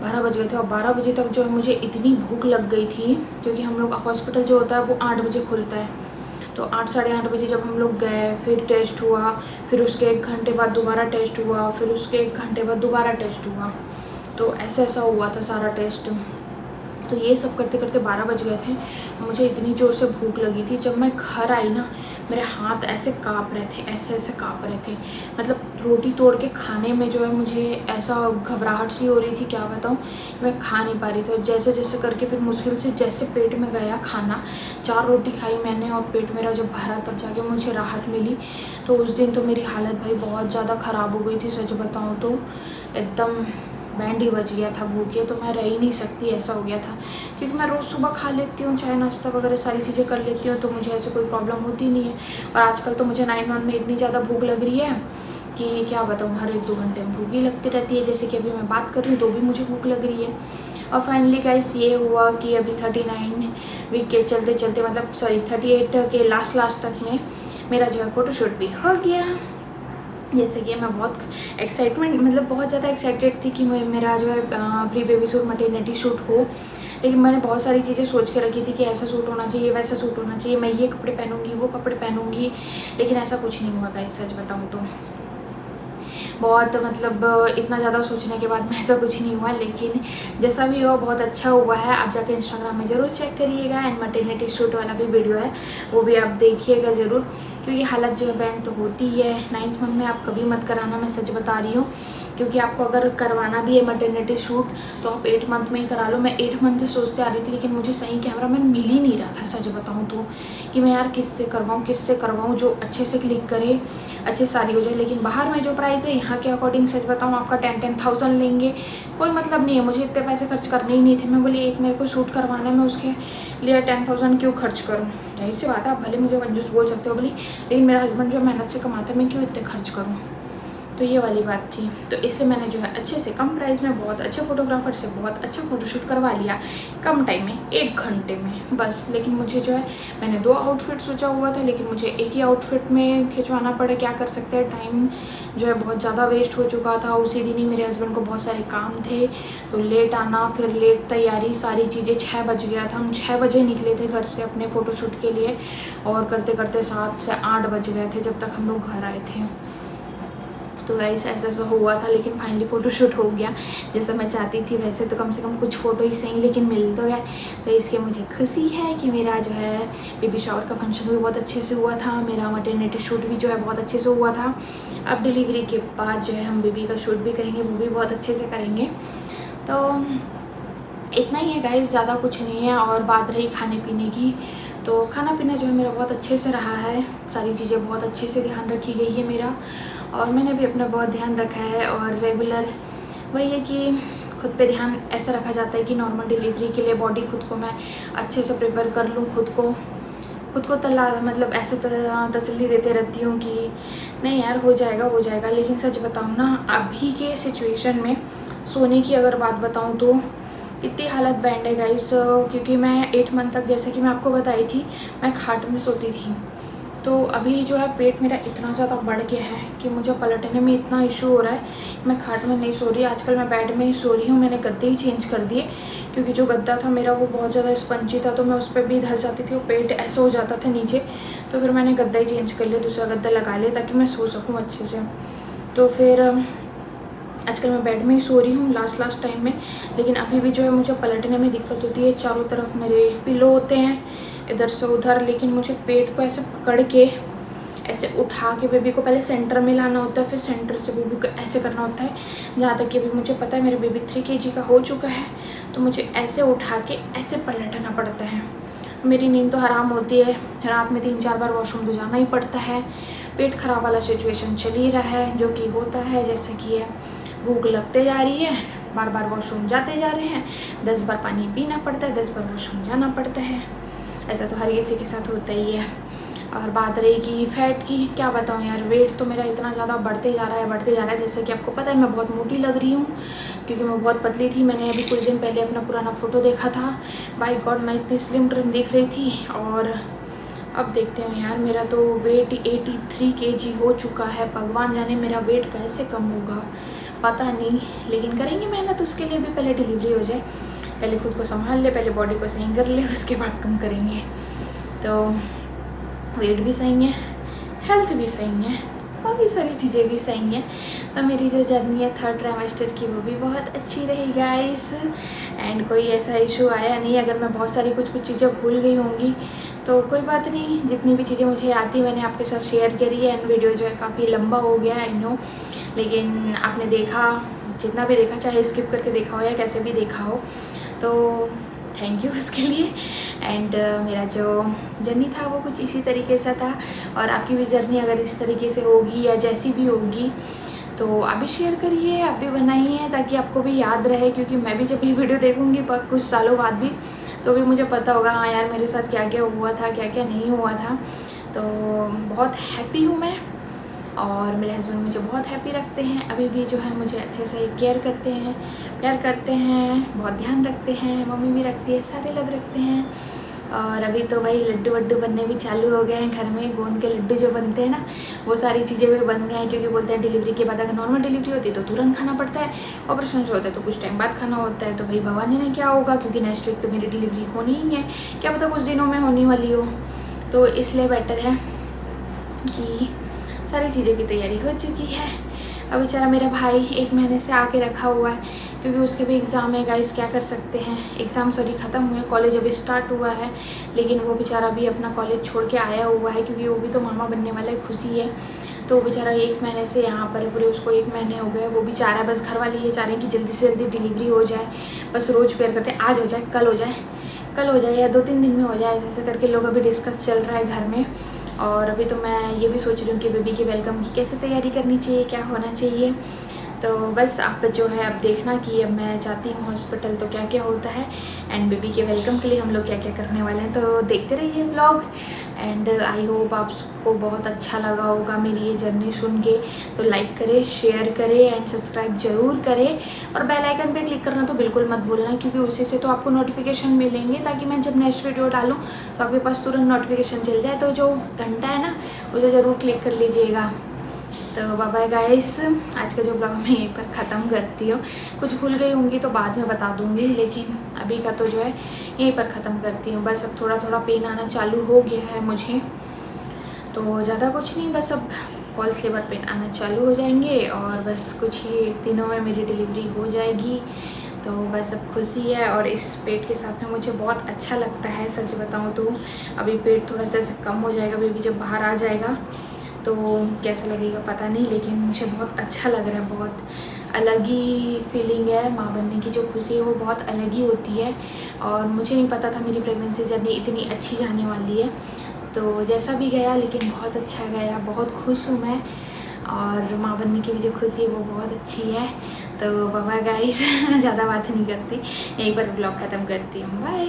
और 12 बजे तक जो है मुझे इतनी भूख लग गई थी, क्योंकि हम लोग हॉस्पिटल जो होता है वो 8 बजे खुलता है। तो 8 साढ़े 8 बजे जब हम लोग गए, फिर टेस्ट हुआ, फिर उसके 1 घंटे बाद दोबारा टेस्ट हुआ, फिर उसके 1 घंटे बाद दोबारा टेस्ट हुआ। तो ऐसा हुआ था सारा टेस्ट। तो ये सब करते करते 12 बज गए थे। मुझे इतनी ज़ोर से भूख लगी थी, जब मैं घर आई ना मेरे हाथ ऐसे काँप रहे थे, ऐसे काँप रहे थे। मतलब रोटी तोड़ के खाने में जो है मुझे ऐसा घबराहट सी हो रही थी, क्या बताऊँ, मैं खा नहीं पा रही थी। जैसे करके फिर मुश्किल से जैसे पेट में गया खाना, 4 रोटी खाई मैंने और पेट मेरा जब भरा तब जाके मुझे राहत मिली। तो उस दिन तो मेरी हालत भाई बहुत ज़्यादा ख़राब हो गई थी, सच बताऊँ तो एकदम बैंड ही बज गया था भूखे, तो मैं रह ही नहीं सकती, ऐसा हो गया था। क्योंकि मैं रोज़ सुबह खा लेती हूँ, चाय नाश्ता वगैरह सारी चीज़ें कर लेती हूँ, तो मुझे ऐसे कोई प्रॉब्लम होती नहीं है। और आजकल तो मुझे 9 मंथ में इतनी ज़्यादा भूख लग रही है कि क्या बताऊँ, हर 1-2 घंटे में भूख ही लगती रहती है। जैसे कि अभी मैं बात कर रही हूँ तो भी मुझे भूख लग रही है। और फाइनली गाइस ये हुआ कि अभी 39 वीक के चलते मतलब 38 के लास्ट तक में मेरा जो है फ़ोटोशूट भी हो गया। जैसे कि मैं बहुत एक्साइटमेंट, मतलब बहुत ज़्यादा एक्साइटेड थी कि मेरा जो है pre baby shoot, maternity shoot हो। लेकिन मैंने बहुत सारी चीज़ें सोच के रखी थी कि ऐसा सूट होना चाहिए, वैसा सूट होना चाहिए, मैं ये कपड़े पहनूंगी, वो कपड़े पहनूंगी। लेकिन ऐसा कुछ नहीं हुआ गाइस, सच बताऊँ तो बहुत मतलब इतना ज़्यादा सोचने के बाद में ऐसा कुछ नहीं हुआ। लेकिन जैसा भी हुआ बहुत अच्छा हुआ है। आप जाके इंस्टाग्राम में ज़रूर चेक करिएगा, एंड मैटरनिटी शूट वाला भी वीडियो है, वो भी आप देखिएगा ज़रूर, क्योंकि हालत जो है बैंड तो होती है। 9th मंथ में आप कभी मत कराना, मैं सच बता रही हूँ, क्योंकि आपको अगर करवाना भी है मैटरनिटी शूट तो आप 8 मंथ में ही करा लो। मैं 8 मंथ से सोचते आ रही थी, लेकिन मुझे सही कैमरामैन मिल ही नहीं रहा था, सच बताऊँ तो, कि मैं यार किससे करवाऊँ जो अच्छे से क्लिक करे, अच्छे सारी हो जाए। लेकिन बाहर में जो प्राइस है यहाँ के अकॉर्डिंग सच बताऊँ आपका 10,000 लेंगे, कोई मतलब नहीं है, मुझे इतने पैसे खर्च करने ही नहीं थे। मैं बोली एक मेरे को शूट करवाना है, मैं उसके लिए 10,000 क्यों खर्च करूँ। जाहिर सी बात है, आप भले मुझे कंजूस बोल सकते हो बोली, लेकिन मेरा हस्बैंड जो मेहनत से कमाता है, मैं क्यों इतने खर्च करूँ। तो ये वाली बात थी। तो इसलिए मैंने जो है अच्छे से कम प्राइस में बहुत अच्छे फोटोग्राफर से बहुत अच्छा फ़ोटोशूट करवा लिया, कम टाइम में, 1 घंटे में बस। लेकिन मुझे जो है, मैंने 2 आउटफिट सोचा हुआ था, लेकिन मुझे एक ही आउटफिट में खिंचवाना पड़ा, क्या कर सकते हैं, टाइम जो है बहुत ज़्यादा वेस्ट हो चुका था। उसी दिन ही मेरे हस्बैंड को बहुत सारे काम थे, तो लेट आना, फिर लेट तैयारी, सारी चीज़ें, 6 बज गया था। हम 6 बजे निकले थे घर से अपने फ़ोटोशूट के लिए, और करते करते 7 से 8 बज गए थे जब तक हम लोग घर आए थे। तो गाइस ऐसा हुआ था, लेकिन फाइनली फ़ोटोशूट हो गया जैसा मैं चाहती थी। वैसे तो कम से कम कुछ फ़ोटो ही सही, लेकिन मिल तो गया। तो इसके मुझे खुशी है कि मेरा जो है बेबी शावर का फंक्शन भी बहुत अच्छे से हुआ था, मेरा मैटरनिटी शूट भी जो है बहुत अच्छे से हुआ था। अब डिलीवरी के बाद जो है हम बेबी का शूट भी करेंगे, वो भी बहुत अच्छे से करेंगे। तो इतना ही है गाइस, ज़्यादा कुछ नहीं है। और बात रही खाने पीने की, तो खाना पीना जो है मेरा बहुत अच्छे से रहा है, सारी चीज़ें बहुत अच्छे से ध्यान रखी गई है मेरा, और मैंने भी अपना बहुत ध्यान रखा है। और रेगुलर वही है कि खुद पे ध्यान ऐसा रखा जाता है कि नॉर्मल डिलीवरी के लिए बॉडी खुद को मैं अच्छे से प्रिपेयर कर लूँ, खुद को मतलब ऐसे तसल्ली देते रहती हूँ कि नहीं यार हो जाएगा। लेकिन सच बताऊँ ना, अभी के सिचुएशन में सोने की अगर बात बताऊँ तो इतनी हालत बैंड है गाइस, क्योंकि मैं 8 मंथ तक, जैसे कि मैं आपको बताई थी, मैं खाट में सोती थी। तो अभी जो है पेट मेरा इतना ज़्यादा बढ़ गया है कि मुझे पलटने में इतना इशू हो रहा है। मैं खाट में नहीं सो रही, आजकल मैं बेड में ही सो रही हूँ। मैंने गद्दे ही चेंज कर दिए क्योंकि जो गद्दा था मेरा वो बहुत ज़्यादा स्पंजी था, तो मैं उस पर भी धंस जाती थी, वो पेट ऐसा हो जाता था नीचे। तो फिर मैंने गद्दा ही चेंज कर लिया, दूसरा गद्दा लगा लिया ताकि मैं सो सकूँ अच्छे से। तो फिर आजकल मैं बेड में ही सो रही हूँ लास्ट टाइम में। लेकिन अभी भी जो है मुझे पलटने में दिक्कत होती है। चारों तरफ मेरे पिलो होते हैं इधर से उधर, लेकिन मुझे पेट को ऐसे पकड़ के ऐसे उठा के बेबी को पहले सेंटर में लाना होता है, फिर सेंटर से बेबी को ऐसे करना होता है। जहाँ तक कि अभी मुझे पता है मेरा बेबी 3 kg का हो चुका है, तो मुझे ऐसे उठा के ऐसे पलटना पड़ता है। मेरी नींद तो हराम होती है, रात में 3-4 बार वॉशरूम तो जाना ही पड़ता है। पेट खराब वाला सिचुएशन चल ही रहा है, जो कि होता है जैसे कि है भूख लगते जा रही है, बार बार वॉशरूम जाते जा रहे हैं, 10 बार पानी पीना पड़ता है, 10 बार वॉशरूम जाना पड़ता है। ऐसा तो हर किसी के साथ होता ही है। और बात रहेगी फैट की, क्या बताऊँ यार, वेट तो मेरा इतना ज़्यादा बढ़ते जा रहा है। जैसे कि आपको पता है मैं बहुत मोटी लग रही हूँ क्योंकि मैं बहुत पतली थी। मैंने अभी कुछ दिन पहले अपना पुराना फ़ोटो देखा था, बाय गॉड मैं इतनी स्लिम ट्रिम दिख रही थी। और अब देखते हैं यार, मेरा तो वेट 83 kg हो चुका है। भगवान जाने मेरा वेट कैसे कम होगा, पता नहीं, लेकिन करेंगे मेहनत उसके लिए भी। पहले डिलीवरी हो जाए, पहले खुद को संभाल ले, पहले बॉडी को सही कर ले, उसके बाद कम करेंगे। तो वेट भी सही है, हेल्थ भी सही है, बाकी सारी चीज़ें भी सही हैं। तो मेरी जो जर्नी है 3rd ट्राइमेस्टर की वो भी बहुत अच्छी रही गाइस। एंड कोई ऐसा इशू आया नहीं। अगर मैं बहुत सारी कुछ चीज़ें भूल गई होंगी तो कोई बात नहीं, जितनी भी चीज़ें मुझे आती मैंने आपके साथ शेयर करी है। एंड वीडियो जो है काफ़ी लंबा हो गया आई नो, लेकिन आपने देखा, जितना भी देखा, चाहे स्किप करके देखा हो या कैसे भी देखा हो, तो थैंक यू उसके लिए। एंड मेरा जो जर्नी था वो कुछ इसी तरीके से था। और आपकी भी जर्नी अगर इस तरीके से होगी या जैसी भी होगी तो आप भी शेयर करिए, आप भी बनाइए, ताकि आपको भी याद रहे। क्योंकि मैं भी जब ये वीडियो देखूँगी पर कुछ सालों बाद भी, तो भी मुझे पता होगा हाँ यार मेरे साथ क्या क्या हुआ था, क्या क्या नहीं हुआ था। तो बहुत हैप्पी हूँ मैं, और मेरे हस्बैंड मुझे बहुत हैप्पी रखते हैं। अभी भी जो है मुझे अच्छे से केयर करते हैं, प्यार करते हैं, बहुत ध्यान रखते हैं। मम्मी भी रखती है, सारे लोग रखते हैं। और अभी तो भाई लड्डू वड्डू बनने भी चालू हो गए हैं घर में। गोंद के लड्डू जो बनते हैं ना, वो सारी चीज़ें भी बन गए हैं। क्योंकि बोलते हैं डिलीवरी के बाद, अगर नॉर्मल डिलीवरी होती है तो तुरंत खाना पड़ता है, ऑपरेशन से होता है तो कुछ टाइम बाद खाना होता है। तो भाई भगवान जाने क्या होगा, क्योंकि नेक्स्ट वीक तो मेरी डिलीवरी होनी ही है, क्या पता कुछ दिनों में होने वाली हो। तो इसलिए बेटर है कि सारी चीज़ों की तैयारी हो चुकी है। अब बेचारा मेरा भाई 1 महीने से आके रखा हुआ है, क्योंकि उसके भी एग्ज़ाम है गाइस, क्या कर सकते हैं। एग्ज़ाम ख़त्म हुए, कॉलेज अभी स्टार्ट हुआ है, लेकिन वो बेचारा भी अपना कॉलेज छोड़ के आया हुआ है, क्योंकि वो भी तो मामा बनने वाला है, खुशी है। तो बेचारा 1 महीने से यहाँ पर पूरे, उसको 1 महीने हो गए। वो भी चाह रहा है, बस घर वाले ये चाह रहे हैं कि जल्दी से जल्दी डिलीवरी हो जाए। बस रोज़ प्रेयर करते हैं आज हो जाए, कल हो जाए, कल हो जाए, या 2-3 दिन में हो जाए, ऐसे करके लोग अभी डिस्कस चल रहा है घर में। और अभी तो मैं ये भी सोच रही हूँ कि बेबी के वेलकम की कैसे तैयारी करनी चाहिए, क्या होना चाहिए। तो बस आप जो है अब देखना कि अब मैं जाती हूँ हॉस्पिटल तो क्या क्या होता है, एंड बेबी के वेलकम के लिए हम लोग क्या क्या करने वाले हैं। तो देखते रहिए व्लॉग। एंड आई होप आप सबको बहुत अच्छा लगा होगा मेरी ये जर्नी सुन के। तो लाइक करें, शेयर करें एंड सब्सक्राइब ज़रूर करें, और बेल आइकन पे क्लिक करना तो बिल्कुल मत भूलना, क्योंकि उसी से तो आपको नोटिफिकेशन मिलेंगे, ताकि मैं जब नेक्स्ट वीडियो डालूँ तो आपके पास तुरंत नोटिफिकेशन चल जाए। तो जो घंटा है ना, उसे ज़रूर क्लिक कर लीजिएगा। तो बाय बाय गाइस, आज का जो ब्लॉग मैं यहीं पर ख़त्म करती हूँ। कुछ भूल गई होंगी तो बाद में बता दूँगी, लेकिन अभी का तो जो है यहीं पर ख़त्म करती हूँ। बस अब थोड़ा थोड़ा पेन आना चालू हो गया है मुझे, तो ज़्यादा कुछ नहीं, बस अब फॉल्स लेबर पेन आना चालू हो जाएंगे, और बस कुछ ही दिनों में मेरी डिलीवरी हो जाएगी। तो बस अब खुशी है, और इस पेट के साथ में मुझे बहुत अच्छा लगता है, सच बताऊँ तो। अभी पेट थोड़ा सा कम हो जाएगा, बेबी जब बाहर आ जाएगा तो कैसा लगेगा पता नहीं, लेकिन मुझे बहुत अच्छा लग रहा है। बहुत अलग ही फीलिंग है, माँ बनने की जो खुशी है वो बहुत अलग ही होती है। और मुझे नहीं पता था मेरी प्रेगनेंसी जर्नी इतनी अच्छी जाने वाली है। तो जैसा भी गया, लेकिन बहुत अच्छा गया, बहुत खुश हूँ मैं। और माँ बनने की भी जो खुशी है वो बहुत अच्छी है। तो बाय गाइस, ज़्यादा बात नहीं करती, यहीं पर ब्लॉग ख़त्म करती हूँ, बाय।